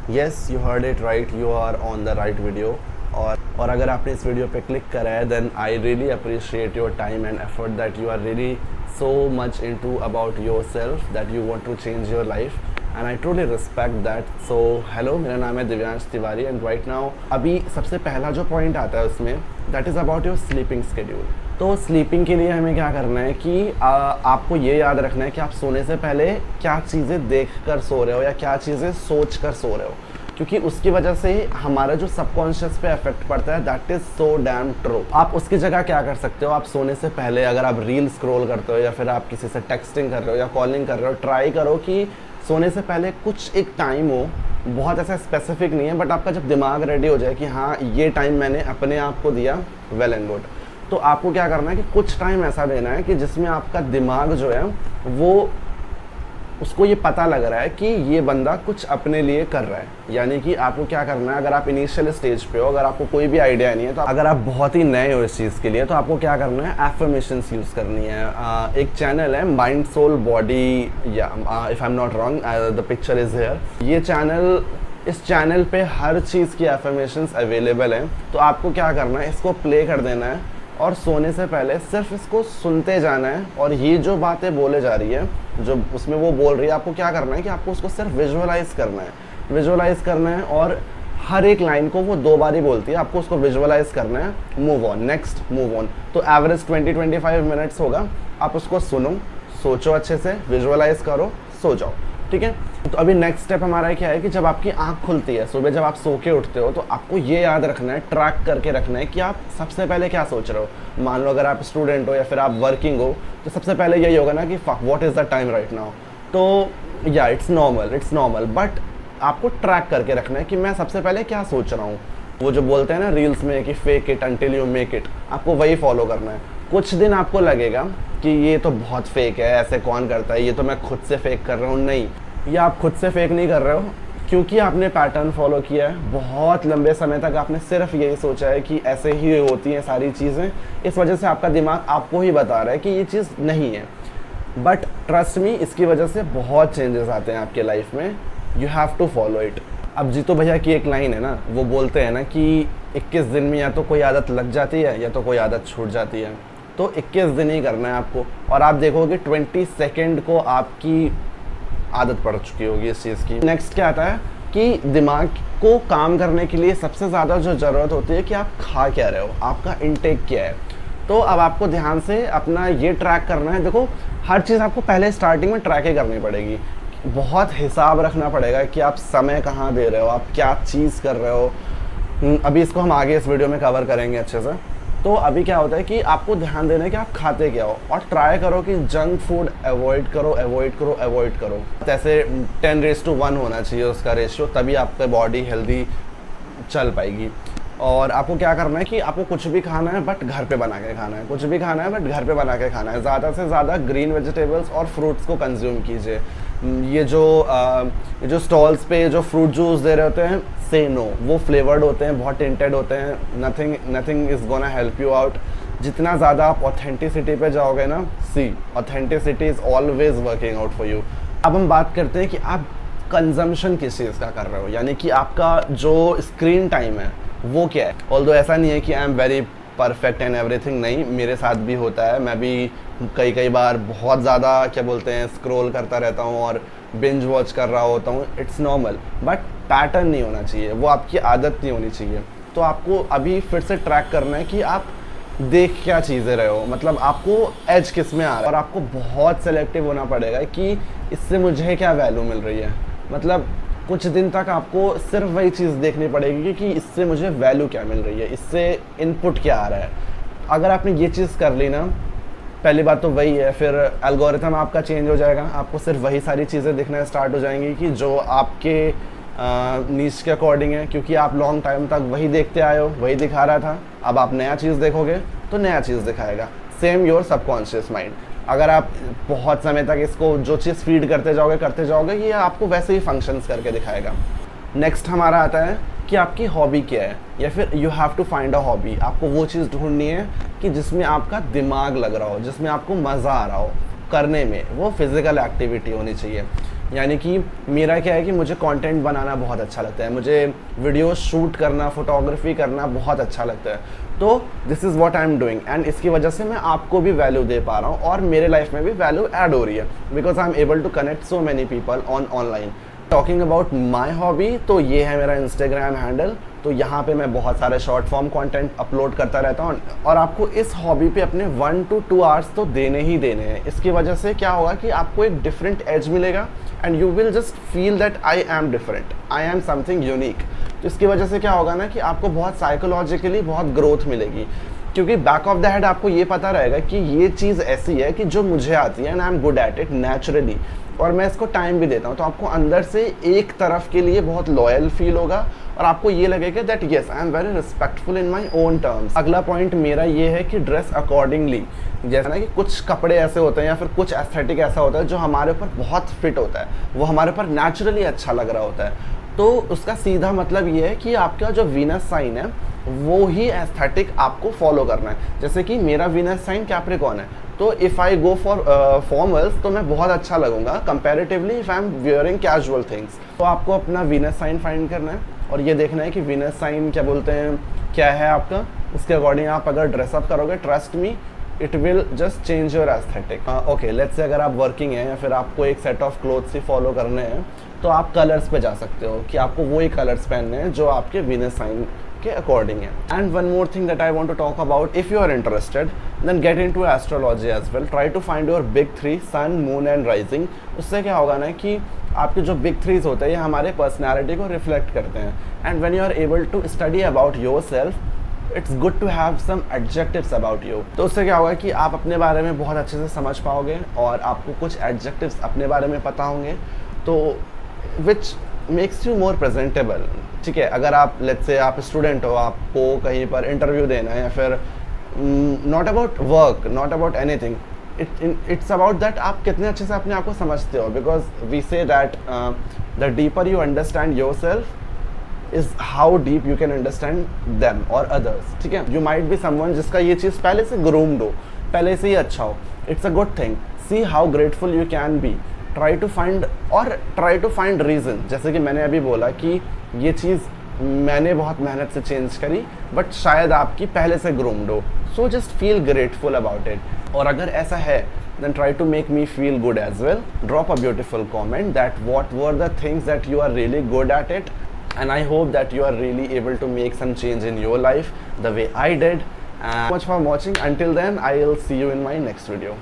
Yes, you heard it right. You are on the right video. और अगर आपने इस वीडियो पे क्लिक करा है then I really appreciate your time and effort that you are really so much into about yourself that you want to change your life and I truly respect that. So hello, मेरा नाम है Divyansh Tiwari and right now अभी सबसे पहला जो point आता है उसमें that is about your sleeping schedule. तो स्लीपिंग के लिए हमें क्या करना है कि आपको ये याद रखना है कि आप सोने से पहले क्या चीज़ें देख कर सो रहे हो या क्या चीज़ें सोच कर सो रहे हो, क्योंकि उसकी वजह से हमारा जो सबकॉन्शियस पे इफेक्ट पड़ता है. That is so damn true. आप उसकी जगह क्या कर सकते हो, आप सोने से पहले अगर आप रील स्क्रॉल करते हो या फिर आप किसी से टेक्सटिंग कर रहे हो या कॉलिंग कर रहे हो, ट्राई करो कि सोने से पहले कुछ एक टाइम हो, बहुत ऐसा स्पेसिफिक नहीं है बट आपका जब दिमाग रेडी हो जाए कि हाँ ये टाइम मैंने अपने आप को दिया, वेल एंड गुड. तो आपको क्या करना है कि कुछ टाइम ऐसा देना है कि जिसमें आपका दिमाग जो है वो उसको ये पता लग रहा है कि ये बंदा कुछ अपने लिए कर रहा है. यानी कि आपको क्या करना है, अगर आप इनिशियल स्टेज पे हो, अगर आपको कोई भी आइडिया नहीं है, तो अगर आप बहुत ही नए हो इस चीज़ के लिए, तो आपको क्या करना है, एफर्मेशंस यूज़ करनी है. एक चैनल है माइंड सोल बॉडी, या if I am not wrong the picture is here. ये चैनल, इस चैनल पे हर चीज़ की एफर्मेशंस अवेलेबल हैं. तो आपको क्या करना है, इसको प्ले कर देना है और सोने से पहले सिर्फ इसको सुनते जाना है. और ये जो बातें बोले जा रही है, जो उसमें वो बोल रही है, आपको क्या करना है कि आपको उसको सिर्फ विजुअलाइज करना है, विजुअलाइज करना है. और हर एक लाइन को वो 2 बार ही बोलती है, आपको उसको विजुअलाइज करना है. Move on, next, move on. तो एवरेज 20-25 मिनट्स होगा. आप उसको सुनो, सोचो अच्छे से, विजुअलाइज करो, सो जाओ. ठीक है. तो अभी नेक्स्ट स्टेप हमारा क्या है कि जब आपकी आंख खुलती है सुबह, जब आप सो के उठते हो, तो आपको ये याद रखना है, ट्रैक करके रखना है कि आप सबसे पहले क्या सोच रहे हो. मान लो अगर आप स्टूडेंट हो या फिर आप वर्किंग हो, तो सबसे पहले यही होगा ना कि fuck what is the time right now. तो या इट्स नॉर्मल बट आपको ट्रैक करके रखना है कि मैं सबसे पहले क्या सोच रहा हूँ. वो जो बोलते हैं ना रील्स में कि fake it until you make it, आपको वही फॉलो करना है. कुछ दिन आपको लगेगा कि ये तो बहुत फेक है, ऐसे कौन करता है, ये तो मैं खुद से फेक कर रहा हूँ. नहीं, ये आप खुद से फेक नहीं कर रहे हो, क्योंकि आपने पैटर्न फॉलो किया है. बहुत लंबे समय तक आपने सिर्फ यही सोचा है कि ऐसे ही होती हैं सारी चीज़ें. इस वजह से आपका दिमाग आपको ही बता रहा है कि ये चीज़ नहीं है. बट ट्रस्ट मी, इसकी वजह से बहुत चेंजेस आते हैं आपके लाइफ में. You have to follow it. अब जीतो भैया की एक लाइन है ना, वो बोलते हैं ना कि 21 दिन में या तो कोई आदत लग जाती है या तो कोई आदत छूट जाती है. तो 21 दिन ही करना है आपको, और आप देखोगे 20 सेकेंड को आपकी आदत पड़ चुकी होगी इस चीज़ की. नेक्स्ट क्या आता है कि दिमाग को काम करने के लिए सबसे ज़्यादा जो ज़रूरत होती है कि आप खा क्या रहे हो, आपका इनटेक क्या है. तो अब आपको ध्यान से अपना ये ट्रैक करना है. देखो, हर चीज़ आपको पहले स्टार्टिंग में ट्रैक ही करनी पड़ेगी. बहुत हिसाब रखना पड़ेगा कि आप समय कहाँ दे रहे हो, आप क्या चीज़ कर रहे हो. अभी इसको हम आगे इस वीडियो में कवर करेंगे अच्छे से. तो अभी क्या होता है कि आपको ध्यान देना है कि आप खाते क्या हो, और ट्राई करो कि जंक फूड अवॉइड करो. जैसे 10:1 होना चाहिए उसका रेशियो, तभी आपका बॉडी हेल्दी चल पाएगी. और आपको क्या करना है कि आपको कुछ भी खाना है बट घर पे बना के खाना है, कुछ भी खाना है बट घर पे बना के खाना है. ज़्यादा से ज़्यादा ग्रीन वेजिटेबल्स और फ्रूट्स को कंज्यूम कीजिए. ये जो स्टॉल्स पे जो फ्रूट जूस दे रहे होते हैं, से नो, वो फ्लेवर्ड होते हैं, बहुत टिंटेड होते हैं. Nothing is gonna help you out. जितना ज़्यादा आप ऑथेंटिसिटी पे जाओगे ना, see authenticity is always working out for you. अब हम बात करते हैं कि आप कंजम्पशन किस चीज़ का कर रहे हो, यानी कि आपका जो स्क्रीन टाइम है वो क्या है. ऑल्दो ऐसा नहीं है कि I am very perfect and everything, नहीं, मेरे साथ भी होता है. मैं भी कई बार बहुत ज़्यादा क्या बोलते हैं स्क्रॉल करता रहता हूँ और बिंज वॉच कर रहा होता हूँ. इट्स नॉर्मल, बट पैटर्न नहीं होना चाहिए, वो आपकी आदत नहीं होनी चाहिए. तो आपको अभी फिर से ट्रैक करना है कि आप देख क्या चीज़ें रहे हो, मतलब आपको एज किस में आ रहा है. और आपको बहुत सेलेक्टिव होना पड़ेगा कि इससे मुझे क्या वैल्यू मिल रही है. मतलब कुछ दिन तक आपको सिर्फ वही चीज़ देखनी पड़ेगी कि इससे मुझे वैल्यू क्या मिल रही है, इससे इनपुट क्या आ रहा है. अगर आपने ये चीज़ कर ली ना, पहली बात तो वही है, फिर एल्गोरिथम आपका चेंज हो जाएगा. आपको सिर्फ वही सारी चीज़ें दिखना स्टार्ट हो जाएंगी कि जो आपके नीड्स के अकॉर्डिंग है, क्योंकि आप लॉन्ग टाइम तक वही देखते आए हो, वही दिखा रहा था. अब आप नया चीज़ देखोगे तो नया चीज़ दिखाएगा. Same your subconscious mind. अगर आप बहुत समय तक इसको जो चीज़ फीड करते जाओगे ये आपको वैसे ही फंक्शंस करके दिखाएगा. नेक्स्ट हमारा आता है कि आपकी हॉबी क्या है, या फिर you have to find a hobby. आपको वो चीज़ ढूंढनी है कि जिसमें आपका दिमाग लग रहा हो, जिसमें आपको मज़ा आ रहा हो करने में. वो फिज़िकल एक्टिविटी होनी चाहिए. यानी कि मेरा क्या है कि मुझे कंटेंट बनाना बहुत अच्छा लगता है, मुझे वीडियो शूट करना, फोटोग्राफी करना बहुत अच्छा लगता है। तो this is what I am doing and इसकी वजह से मैं आपको भी वैल्यू दे पा रहा हूँ और मेरे लाइफ में भी वैल्यू ऐड हो रही है, because I am able to connect so many people online. Talking about my hobby, तो ये है मेरा इंस्टाग्राम हैंडल। तो यहाँ पे मैं बहुत सारे शॉर्ट फॉर्म कंटेंट अपलोड करता रहता हूँ और आपको इस हॉबी पे अपने 1 to 2 आवर्स तो देने ही देने हैं। इसकी वजह से क्या होगा कि आपको एक डिफरेंट एज मिलेगा and you will just feel that I am different, I am something unique. तो इसकी वजह से क्या होगा ना कि आपको बहुत साइकोलॉजिकली बहुत ग्रोथ मिलेगी, क्योंकि बैक ऑफ द हेड आपको ये पता रहेगा कि ये चीज़ ऐसी है कि जो मुझे आती है and I am good at it naturally, और मैं इसको टाइम भी देता हूँ। तो आपको अंदर से एक तरफ के लिए बहुत लॉयल फील होगा और आपको ये लगेगा that yes I am very respectful in my own terms. अगला पॉइंट मेरा ये है कि ड्रेस अकॉर्डिंगली। जैसा ना कि कुछ कपड़े ऐसे होते हैं या फिर कुछ एस्थेटिक ऐसा होता है जो हमारे ऊपर बहुत फिट होता है, वो हमारे ऊपर नेचुरली अच्छा लग रहा होता है। तो उसका सीधा मतलब ये है कि आपका जो वीनस साइन है वो ही एस्थेटिक आपको फॉलो करना है। जैसे कि मेरा वीनस साइन कैप्रिकॉर्न है, तो if I go for formals तो मैं बहुत अच्छा लगूंगा comparatively if I am wearing casual things. तो आपको अपना वीनस साइन फाइंड करना है और ये देखना है कि वीनस साइन क्या बोलते हैं, क्या है आपका। उसके अकॉर्डिंग आप अगर ड्रेसअप करोगे, trust me it will just change your aesthetic. Okay, let's say अगर आप वर्किंग हैं या फिर आपको एक set of clothes he follow करने हैं, तो आप कलर्स पे जा सकते हो कि आपको वही कलर्स पहनने हैं जो आपके वीनस साइन के अकॉर्डिंग है। And one more thing that I want to talk about, if you are interested then get into astrology as well. Try to find your big 3 sun, moon and rising. उससे क्या होगा ना कि आपके जो big 3s होते हैं ये हमारे पर्सनैलिटी को रिफ्लेक्ट करते हैं। And when you are able to study about yourself, it's good to have some adjectives about you. तो उससे क्या होगा कि आप अपने बारे में बहुत अच्छे से समझ पाओगे और आपको कुछ एडजेक्टिव्स अपने बारे में पता होंगे, तो which makes you more presentable. ठीक है, अगर आप लेट्स से आप स्टूडेंट हो, आपको कहीं पर इंटरव्यू देना है या फिर not about work, not about anything, it's about that आप कितने अच्छे से अपने आप को समझते हो। Because we say that the deeper you understand yourself is how deep you can understand them और अदर्स। ठीक है, यू माइट बी समवन जिसका ये चीज़ पहले से ग्रूम्ड हो, पहले से ही अच्छा हो, it's a good thing. See how grateful you can be, try to find reason. जैसे कि मैंने अभी बोला कि ये चीज़ मैंने बहुत मेहनत से चेंज करी बट शायद आपकी पहले से ग्रूम्ड हो, so just feel grateful about it. और अगर ऐसा है then try to make me feel good as well. Drop a beautiful comment that what were the things that you are really good at it, and I hope that you are really able to make some change in your life the way I did. And much for watching. Until then, I'll see you in my next video.